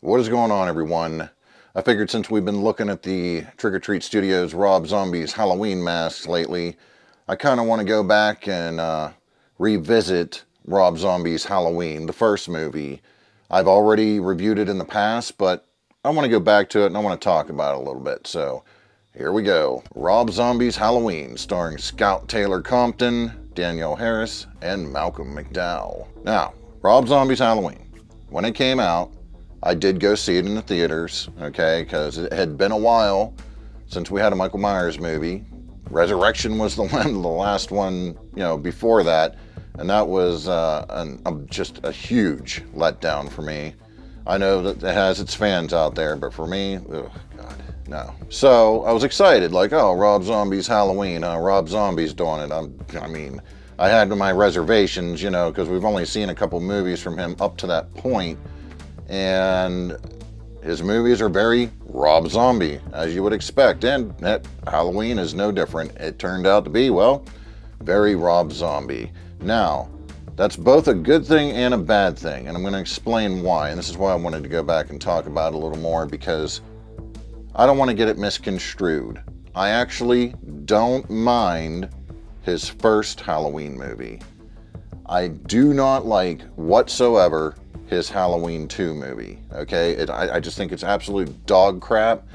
What is going on, everyone? I figured since we've been looking at the Trick or Treat Studios Rob Zombie's Halloween masks lately, I kind of want to go back and revisit Rob Zombie's Halloween, the first movie. I've already reviewed it in the past, but I want to go back to it and I want to talk about it a little bit. So here we go. Rob Zombie's Halloween, starring Scout Taylor Compton, Danielle Harris, and Malcolm McDowell. Now, Rob Zombie's Halloween. When it came out, I did go see it in the theaters, okay, because it had been a while since we had a Michael Myers movie. Resurrection was the last one, before that, and that was just a huge letdown for me. I know that it has its fans out there, but for me, oh God, no. So I was excited, like, oh, Rob Zombie's Halloween, Rob Zombie's doing it. I had my reservations, because we've only seen a couple movies from him up to that point. And his movies are very Rob Zombie, as you would expect, and Halloween is no different. It turned out to be, well, very Rob Zombie. Now, that's both a good thing and a bad thing, and I'm going to explain why, and this is why I wanted to go back and talk about it a little more, because I don't want to get it misconstrued. I actually don't mind his first Halloween movie. I do not like whatsoever his Halloween 2 movie, okay? I just think it's absolute dog crap,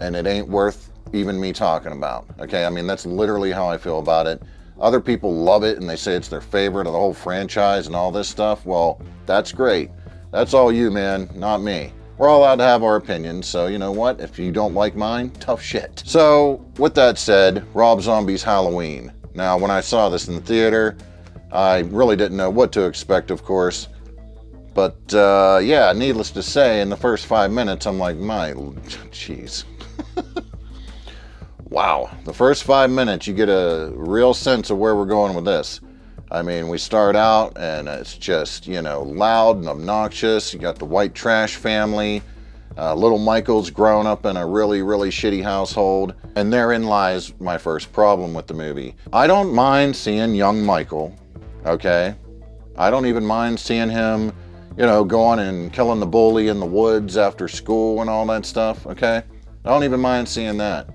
and it ain't worth even me talking about, okay? That's literally how I feel about it. Other people love it, and they say it's their favorite of the whole franchise and all this stuff. Well, that's great. That's all you, man, not me. We're all allowed to have our opinions, so you know what? If you don't like mine, tough shit. So, with that said, Rob Zombie's Halloween. Now, when I saw this in the theater, I really didn't know what to expect, of course. But, yeah, needless to say, in the first 5 minutes, I'm like, jeez. Wow. The first 5 minutes, you get a real sense of where we're going with this. We start out, and it's just, loud and obnoxious. You got the white trash family. Little Michael's grown up in a really, really shitty household. And therein lies my first problem with the movie. I don't mind seeing young Michael, okay? I don't even mind seeing him going and killing the bully in the woods after school and all that stuff, okay? I don't even mind seeing that.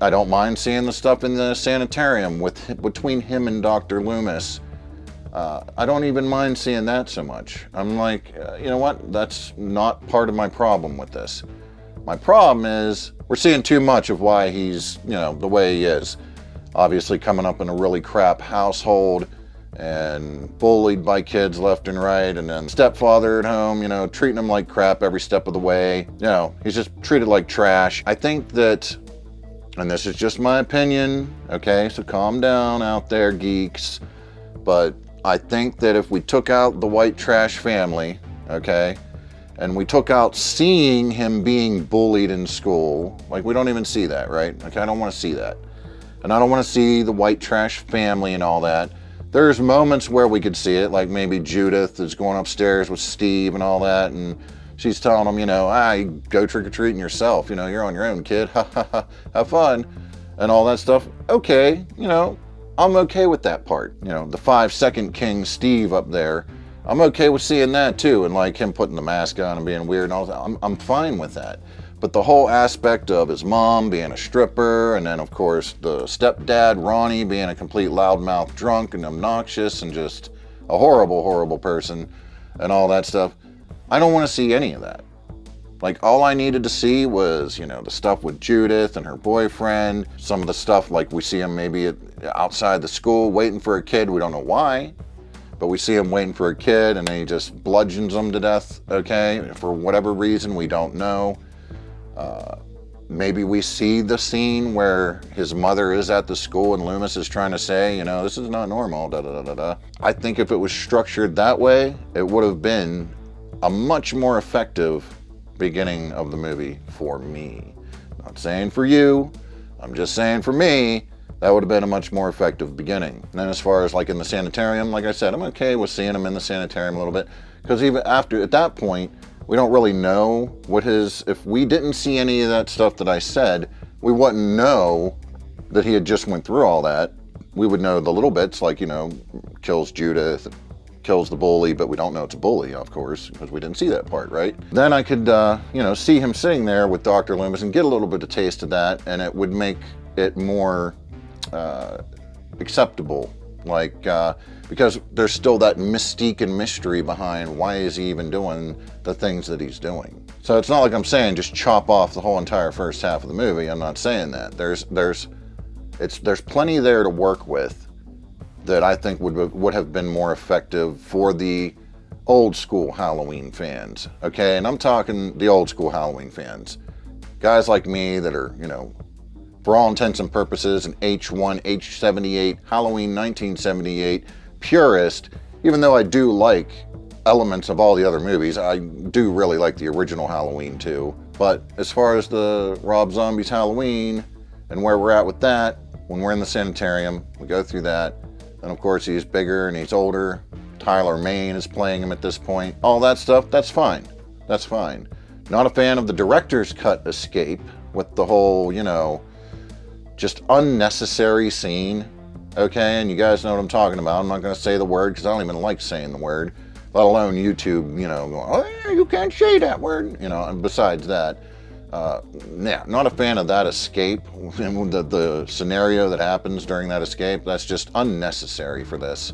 I don't mind seeing the stuff in the sanitarium between him and Dr. Loomis. I don't even mind seeing that so much. I'm like, you know what? That's not part of my problem with this. My problem is we're seeing too much of why he's, the way he is. Obviously coming up in a really crap household, and bullied by kids left and right, and then stepfather at home, treating him like crap every step of the way. He's just treated like trash. I think that, and this is just my opinion, okay, so calm down out there, geeks, but I think that if we took out the white trash family, okay, and we took out seeing him being bullied in school, like we don't even see that, right? Okay, I don't want to see that. And I don't want to see the white trash family and all that. There's moments where we could see it, like maybe Judith is going upstairs with Steve and all that, and she's telling him, you go trick-or-treating yourself, you're on your own, kid, have fun, and all that stuff. Okay, I'm okay with that part. The 5-second king Steve up there, I'm okay with seeing that too, and like him putting the mask on and being weird and all that, I'm fine with that. But the whole aspect of his mom being a stripper, and then of course the stepdad, Ronnie, being a complete loudmouth drunk and obnoxious and just a horrible, horrible person and all that stuff, I don't want to see any of that. Like, all I needed to see was, the stuff with Judith and her boyfriend, some of the stuff like we see him maybe outside the school waiting for a kid, we don't know why, but we see him waiting for a kid and then he just bludgeons them to death, okay, for whatever reason, we don't know. Maybe we see the scene where his mother is at the school and Loomis is trying to say, this is not normal, da-da-da-da-da. I think if it was structured that way, it would have been a much more effective beginning of the movie for me. Not saying for you, I'm just saying for me, that would have been a much more effective beginning. And then as far as like in the sanitarium, like I said, I'm okay with seeing him in the sanitarium a little bit, because even after, at that point, we don't really know what if we didn't see any of that stuff that I said, we wouldn't know that he had just went through all that. We would know the little bits, like, kills Judith, kills the bully, but we don't know it's a bully, of course, because we didn't see that part, right? Then I could, see him sitting there with Dr. Loomis and get a little bit of taste of that, and it would make it more acceptable. Like, because there's still that mystique and mystery behind why is he even doing the things that he's doing. So it's not like I'm saying just chop off the whole entire first half of the movie. I'm not saying that. There's plenty there to work with that I think would have been more effective for the old school Halloween fans. Okay, and I'm talking the old school Halloween fans. Guys like me that are, for all intents and purposes, an H1, H78, Halloween 1978 purist, even though I do like elements of all the other movies. I do really like the original Halloween too. But as far as the Rob Zombie's Halloween and where we're at with that, when we're in the sanitarium, we go through that. And of course he's bigger and he's older. Tyler Mane is playing him at this point. All that stuff, that's fine. That's fine. Not a fan of the director's cut escape with the whole, just unnecessary scene. Okay, and you guys know what I'm talking about. I'm not going to say the word because I don't even like saying the word, let alone YouTube, going, oh, you can't say that word, and besides that, not a fan of that escape. The scenario that happens during that escape, that's just unnecessary for this.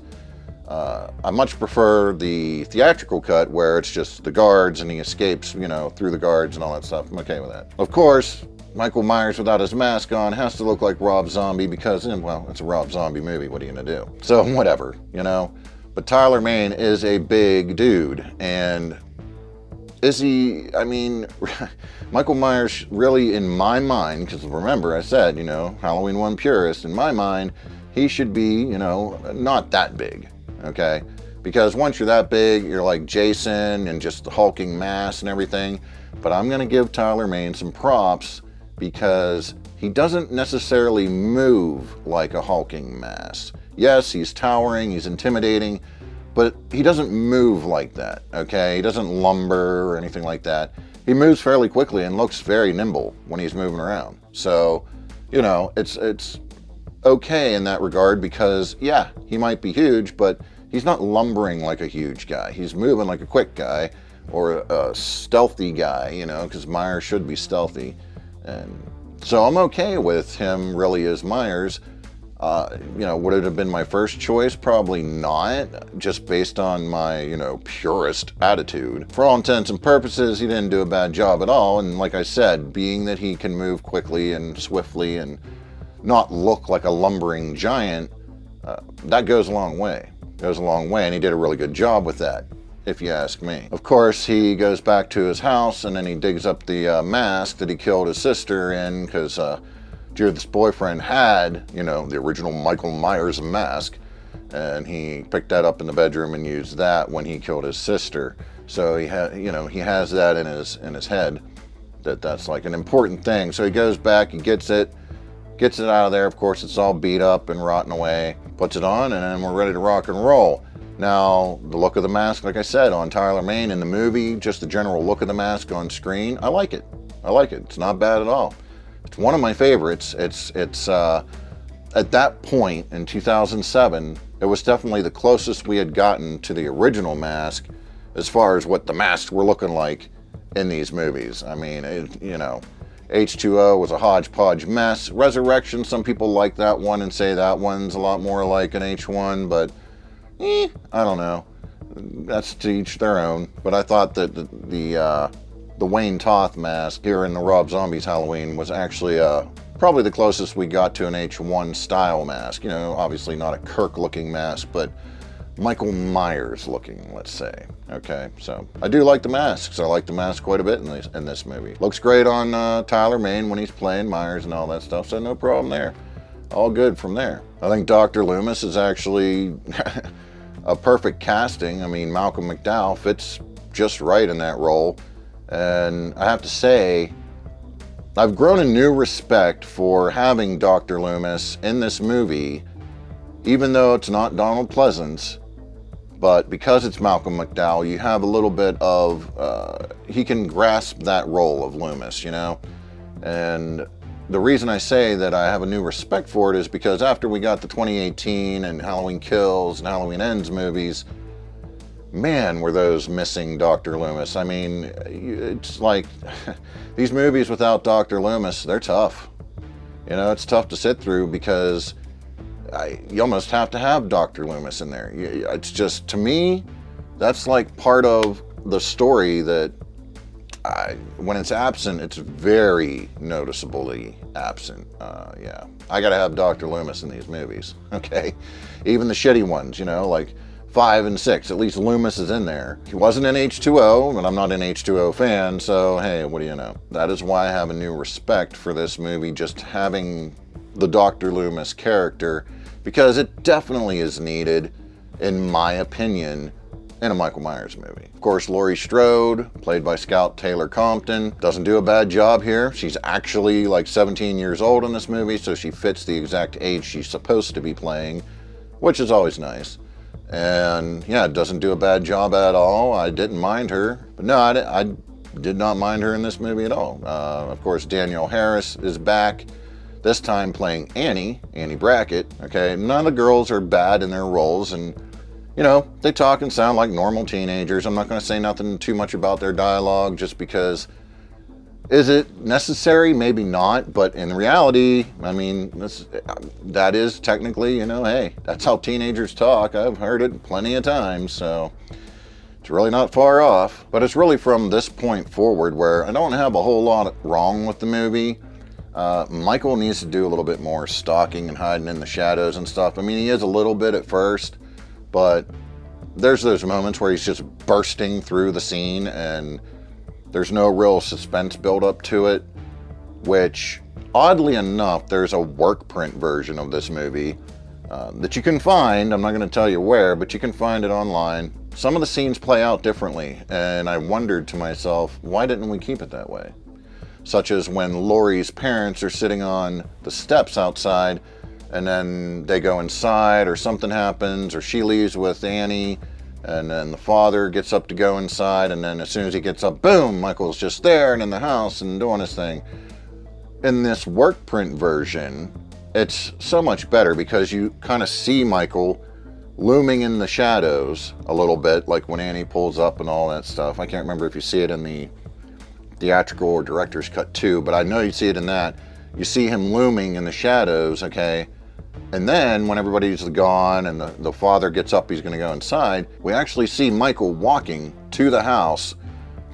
I much prefer the theatrical cut where it's just the guards and he escapes, through the guards and all that stuff. I'm okay with that. Of course, Michael Myers without his mask on has to look like Rob Zombie because, it's a Rob Zombie movie. What are you going to do? So whatever, But Tyler Mane is a big dude. And is he, Michael Myers really, in my mind, because remember I said, Halloween 1 purist, in my mind, he should be, not that big, okay? Because once you're that big, you're like Jason and just the hulking mass and everything. But I'm going to give Tyler Mane some props because he doesn't necessarily move like a hulking mass. Yes, he's towering, he's intimidating, but he doesn't move like that, okay? He doesn't lumber or anything like that. He moves fairly quickly and looks very nimble when he's moving around. So, it's okay in that regard because, yeah, he might be huge, but he's not lumbering like a huge guy. He's moving like a quick guy or a stealthy guy, because Myers should be stealthy. And so I'm okay with him really as Myers. Would it have been my first choice? Probably not, just based on my, purist attitude. For all intents and purposes, he didn't do a bad job at all. And like I said, being that he can move quickly and swiftly and not look like a lumbering giant, that goes a long way. And he did a really good job with that, if you ask me. Of course, he goes back to his house and then he digs up the mask that he killed his sister in because Judith's boyfriend had, the original Michael Myers mask, and he picked that up in the bedroom and used that when he killed his sister. So he has that in his head that's like an important thing. So he goes back, he gets it out of there. Of course, it's all beat up and rotten away, puts it on, and then we're ready to rock and roll. Now, the look of the mask, like I said, on Tyler Mane in the movie, just the general look of the mask on screen, I like it. It's not bad at all. It's one of my favorites. It's at that point in 2007, it was definitely the closest we had gotten to the original mask as far as what the masks were looking like in these movies. H2O was a hodgepodge mess. Resurrection, some people like that one and say that one's a lot more like an H1, but I don't know. That's to each their own. But I thought that the Wayne Toth mask here in the Rob Zombie's Halloween was actually probably the closest we got to an H1 style mask. Obviously not a Kirk looking mask, but Michael Myers looking, let's say. Okay, so I do like the masks. I like the mask quite a bit in this movie. Looks great on Tyler Mane when he's playing Myers and all that stuff, so no problem there. All good from there. I think Dr. Loomis is actually a perfect casting. Malcolm McDowell fits just right in that role. And I have to say, I've grown a new respect for having Dr. Loomis in this movie, even though it's not Donald Pleasance. But because it's Malcolm McDowell, you have a little bit of, he can grasp that role of Loomis, And the reason I say that I have a new respect for it is because after we got the 2018 and Halloween Kills and Halloween Ends movies, man, were those missing Dr. Loomis. I mean, it's like these movies without Dr. Loomis, they're tough. You know, it's tough to sit through because you almost have to have Dr. Loomis in there. It's just, to me, that's like part of the story that when it's absent, it's very noticeably absent. Yeah, I gotta have Dr. Loomis in these movies, okay? Even the shitty ones, you know, like 5 and 6, at least Loomis is in there. He wasn't in H2O, and I'm not an H2O fan, so hey, what do you know? That is why I have a new respect for this movie, just having the Dr. Loomis character, because it definitely is needed, in my opinion, in a Michael Myers movie. Of course, Laurie Strode, played by Scout Taylor Compton, doesn't do a bad job here. She's actually like 17 years old in this movie, so she fits the exact age she's supposed to be playing, which is always nice. And yeah, doesn't do a bad job at all. I didn't mind her. But no, I did not mind her in this movie at all. Of course, Danielle Harris is back, this time playing Annie Brackett. Okay, none of the girls are bad in their roles, and you know, they talk and sound like normal teenagers. I'm not going to say nothing too much about their dialogue just because, is it necessary? Maybe not, but in reality, I mean, that is technically, you know, hey, that's how teenagers talk. I've heard it plenty of times, so it's really not far off. But it's really from this point forward where I don't have a whole lot wrong with the movie. Michael needs to do a little bit more stalking and hiding in the shadows and stuff. I mean, he is a little bit at first, but there's those moments where he's just bursting through the scene and there's no real suspense build up to it, which, oddly enough, there's a work print version of this movie that you can find. I'm not going to tell you where, but you can find it online. Some of the scenes play out differently, and I wondered to myself, why didn't we keep it that way? Such as when Laurie's parents are sitting on the steps outside, and then they go inside, or something happens, or she leaves with Annie, and then the father gets up to go inside, and then as soon as he gets up, boom, Michael's just there and in the house and doing his thing. In this work print version, it's so much better because you kind of see Michael looming in the shadows a little bit, like when Annie pulls up and all that stuff. I can't remember if you see it in the theatrical or director's cut too, but I know you see it in that. You see him looming in the shadows, okay? And then when everybody's gone and the father gets up, he's going to go inside, we actually see Michael walking to the house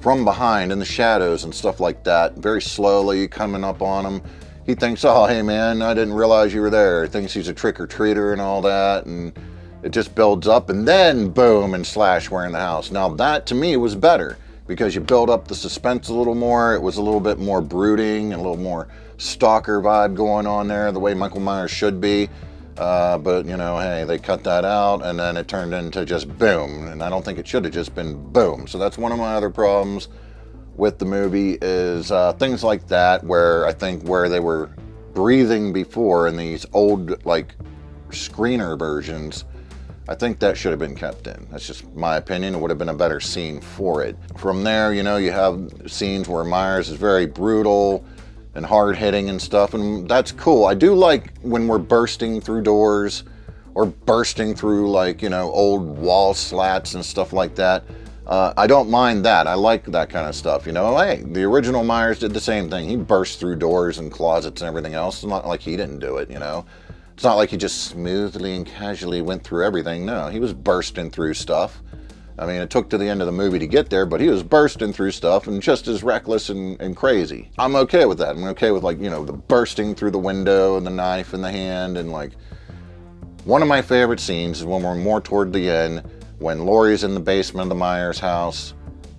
from behind in the shadows and stuff like that, very slowly coming up on him. He thinks, oh, hey man, I didn't realize you were there. He thinks he's a trick-or-treater and all that, and it just builds up, and then boom, and slash, we're in the house. Now that to me was better because you build up the suspense a little more. It was a little bit more brooding and a little more stalker vibe going on there, the way Michael Myers should be. But you know, hey, they cut that out and then it turned into just boom, and I don't think it should have just been boom. So that's one of my other problems with the movie is things like that, where I think where they were breathing before in these old like screener versions, I think that should have been kept in. That's just my opinion. It would have been a better scene for it. From there, you know, you have scenes where Myers is very brutal and hard-hitting and stuff, and that's cool. I do like when we're bursting through doors or bursting through, like, you know, old wall slats and stuff like that. I don't mind that. I like that kind of stuff, you know. Hey, the original Myers did the same thing. He burst through doors and closets and everything else. It's not like he didn't do it, you know. It's not like he just smoothly and casually went through everything. No, he was bursting through stuff. I mean, it took to the end of the movie to get there, but he was bursting through stuff and just as reckless and crazy. I'm okay with that. I'm okay with, like, you know, the bursting through the window and the knife in the hand. And like, one of my favorite scenes is when we're more toward the end, when Laurie's in the basement of the Myers house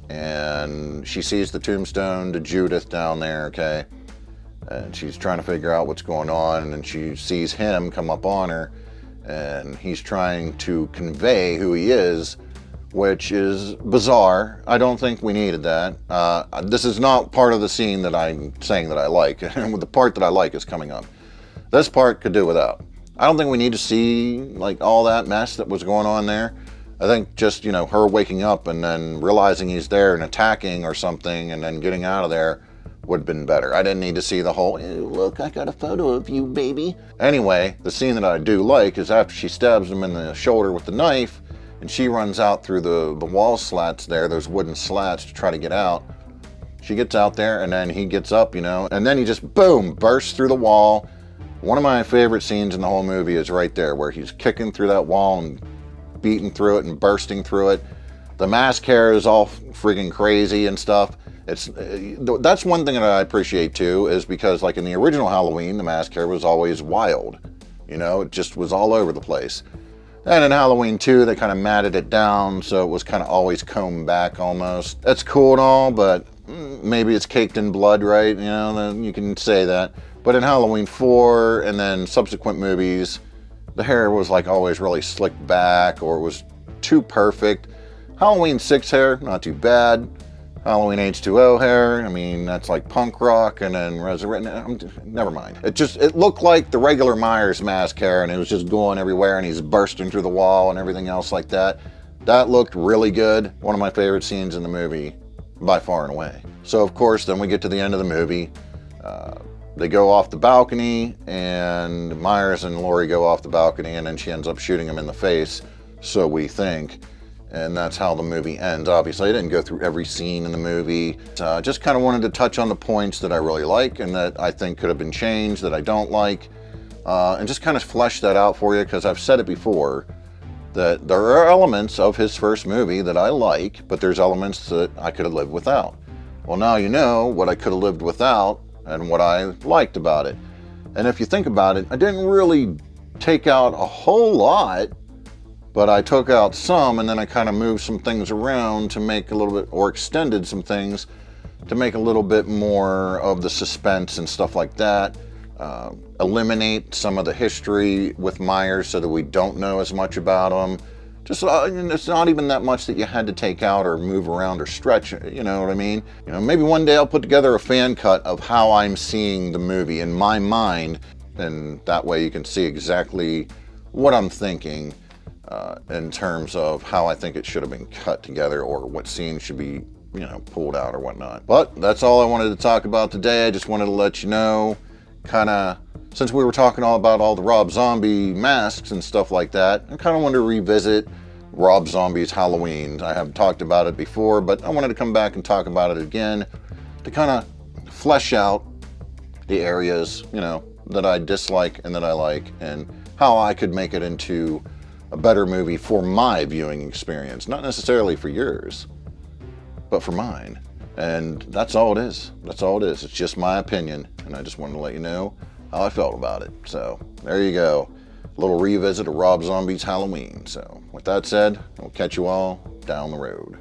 and she sees the tombstone to Judith down there, okay? And she's trying to figure out what's going on, and she sees him come up on her, and he's trying to convey who he is, which is bizarre. I don't think we needed that. This is not part of the scene that I'm saying that I like. The part that I like is coming up. This part could do without. I don't think we need to see like all that mess that was going on there. I think just, you know, her waking up and then realizing he's there and attacking or something and then getting out of there would have been better. I didn't need to see the whole, hey, look, I got a photo of you, baby. Anyway, the scene that I do like is after she stabs him in the shoulder with the knife, and she runs out through the wall slats there, those wooden slats, to try to get out. She gets out there, and then he gets up, you know, and then he just, boom, bursts through the wall. One of my favorite scenes in the whole movie is right there, where he's kicking through that wall and beating through it and bursting through it. The mask hair is all freaking crazy and stuff. That's one thing that I appreciate too, is because like in the original Halloween, the mask hair was always wild. You know, it just was all over the place. And in Halloween 2, they kind of matted it down, so it was kind of always combed back almost. That's cool and all, but maybe it's caked in blood, right? You know, then you can say that. But in Halloween 4 and then subsequent movies, the hair was like always really slicked back, or it was too perfect. Halloween 6 hair, not too bad. Halloween H2O hair, I mean, that's like punk rock, and then Resurrected, never mind. It looked like the regular Myers mask hair, and it was just going everywhere, and he's bursting through the wall and everything else like that. That looked really good. One of my favorite scenes in the movie, by far and away. So of course, then we get to the end of the movie. They go off the balcony, and Myers and Laurie go off the balcony, and then she ends up shooting him in the face, so we think. And that's how the movie ends. Obviously, I didn't go through every scene in the movie. Just kind of wanted to touch on the points that I really like and that I think could have been changed, that I don't like, and just kind of flesh that out for you, because I've said it before, that there are elements of his first movie that I like, but there's elements that I could have lived without. Well, now you know what I could have lived without and what I liked about it. And if you think about it, I didn't really take out a whole lot, but I took out some, and then I kind of moved some things around to make a little bit, or extended some things to make a little bit more of the suspense and stuff like that. Eliminate some of the history with Myers so that we don't know as much about him. Just, it's not even that much that you had to take out or move around or stretch, you know what I mean? You know, maybe one day I'll put together a fan cut of how I'm seeing the movie in my mind, and that way you can see exactly what I'm thinking. In terms of how I think it should have been cut together, or what scenes should be, you know, pulled out or whatnot. But that's all I wanted to talk about today. I just wanted to let you know, kind of, since we were talking all about all the Rob Zombie masks and stuff like that, I kind of wanted to revisit Rob Zombie's Halloween. I have talked about it before, but I wanted to come back and talk about it again to kind of flesh out the areas, you know, that I dislike and that I like, and how I could make it into a better movie for my viewing experience. Not necessarily for yours, but for mine. And that's all it is. That's all it is. It's just my opinion, and I just wanted to let you know how I felt about it. So there you go. A little revisit of Rob Zombie's Halloween. So with that said, I'll catch you all down the road.